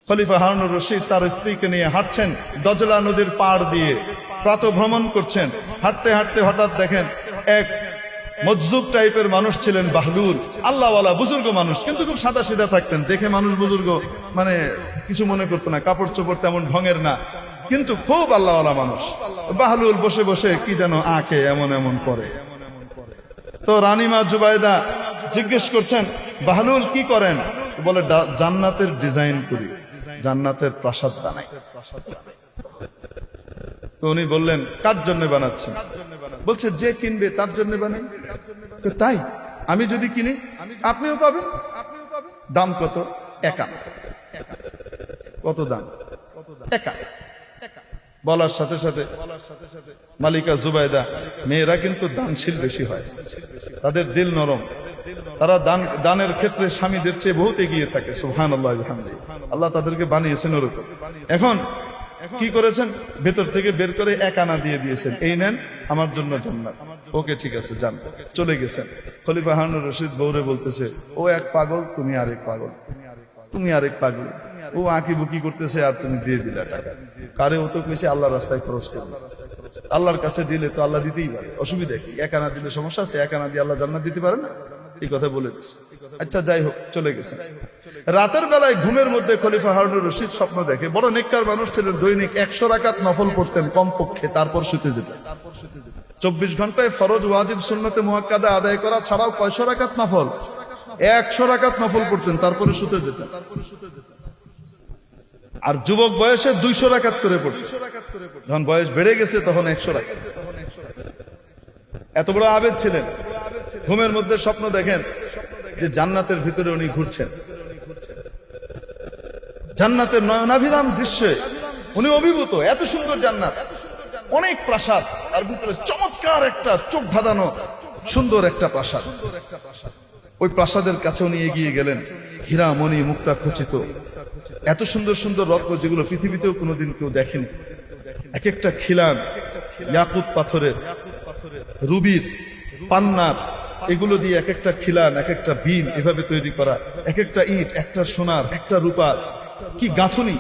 খলিফা হারুনুর রশিদ তার স্ত্রীকে নিয়ে হাঁটছেন দজলা নদীর পাড় দিয়ে, প্রাতঃ ভ্রমণ করছেন। হাঁটতে হাঁটতে হঠাৎ দেখেন এক মজজুব টাইপের মানুষ ছিলেন বাহলুল, আল্লাহওয়ালা বুজুর্গ মানুষ, কিন্তু খুব সাদা সিধা থাকতেন। দেখে মানুষ বুজুর্গ মানে কিছু মনে করতো না, কাপড় চোপড় তেমন ঢঙের না, কিন্তু খুব আল্লাহওয়ালা মানুষ। বাহলুল বসে বসে কি যেন আঁকে, এমন এমন করে। তো রানীমা জুবাইদা জিজ্ঞেস করছেন, বাহলুল কি করেন? বলে, জান্নাতের ডিজাইন করি, জান্নাতের প্রাসাদ বানাই। তো উনি বললেন, কার জন্য বানাচ্ছেন? বলছে, যে কিনবে তার জন্য বানাই। তাই? আমি যদি কিনি আপনিও পাবেন। দাম কত? একা। কত দাম? একা। বলার সাথে সাথে মালিকা জুবাইদা, মেয়েরা কিন্তু দানশীল বেশি হয়, তাদের দিল নরম, তারা দানের ক্ষেত্রে স্বামীদের চেয়ে বহুত এগিয়ে থাকে। সুবহানাল্লাহ, আল্লাহ তাদেরকে বানিয়েছেন ওরকম। এখন কি করেছেন? ভেতর থেকে বের করে 1 আনা দিয়ে দিয়েছেন, এই নেন, আমার জন্য জান্নাত। ওকে, ঠিক আছে, যান। চলে গেছেন। খলিফা হারুনুর রশিদ বউরে বলতেছে, ও এক পাগল, তুমি আরেক পাগল, তুমি আরেক পাগল। ও আঁকি বুকি করতেছে আর তুমি দিয়ে দিলা টাকা। কারে? ও তো কইছে আল্লাহ রাস্তায় খরচ করবে, আল্লাহর কাছে দিলে তো আল্লাহ দিতেই পারে, অসুবিধা কি? 1 আনা দিলে সমস্যা আছে? 1 আনা দিয়ে আল্লাহ জান্নাত দিতে পারে না? এই কথা বলে দিচ্ছে। আচ্ছা, যাই হোক, চলে গেছেন। রাতের বেলায় ঘুমের মধ্যে খলিফা হারুনুর রশিদ স্বপ্ন দেখে। বড় নেককার মানুষ ছিলেন, দৈনিক 100 রাকাত নফল পড়তেন কমপক্ষে, তারপর শুতে যেতেন। 24 ঘন্টায় ফরজ, ওয়াজিব, সুন্নতে মুআক্কাদা আদায় করা ছাড়াও কয়শো রাকাত নফল? 100 রাকাত নফল পড়তেন, তারপরে শুতে যেতেন। আর যুবক বয়সে 200 রাকাত করে পড়তেন। যখন বয়স বেড়ে গেছে তখন 100 রাকাত। এত বড় আবেদ ছিলেন। ঘুমের মধ্যে স্বপ্ন দেখেন যে জান্নাতের ভিতরে উনি ঘুরছেন, জান্নাতের নয়নাভিরাম দৃশ্যে উনি অভিভূত। এত সুন্দর জান্নাত, অনেক প্রাসাদ, তার ভিতরে চমৎকার একটা চোখ ধাঁধানো সুন্দর একটা প্রাসাদ। ওই প্রাসাদের কাছে উনি এগিয়ে গেলেন। হীরা মণি মুক্তা খচিত, এত সুন্দর সুন্দর রত্ন যেগুলো পৃথিবীতেও কোনোদিন কেউ দেখেনি। এক একটা খিলান ইয়াকুত পাথরের, রুবির, পান্নার, এগুলো দিয়ে এক একটা খিলান, এক একটা বিন এভাবে তৈরি করা। এক একটা ইট, একটা সোনার, একটা রূপার, কি গাঁথনি!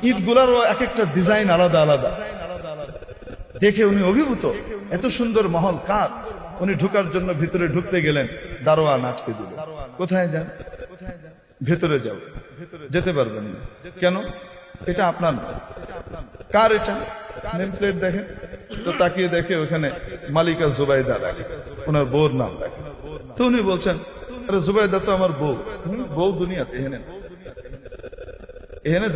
ইট গুলারও এক একটা ডিজাইন আলাদা আলাদা। দেখে উনি অভিভূত। এত সুন্দর মহল কার? উনি ঢুকার জন্য ভিতরে ঢুকতে গেলেন, দারোয়ান আটকে দিল। কোথায় যান? ভেতরে যাও। যেতে পারবেন না। কেন? এটা আপনার না। কার এটা? নেম প্লেট দেখেন তো, তাকিয়ে দেখে ওখানে মালিকা জুবাইদা লেখা, ওনার বউর নাম লেখা। তো উনি বলছেন, আরে জুবাইদা তো আমার বউ। বউ দুনিয়াতে, এখানে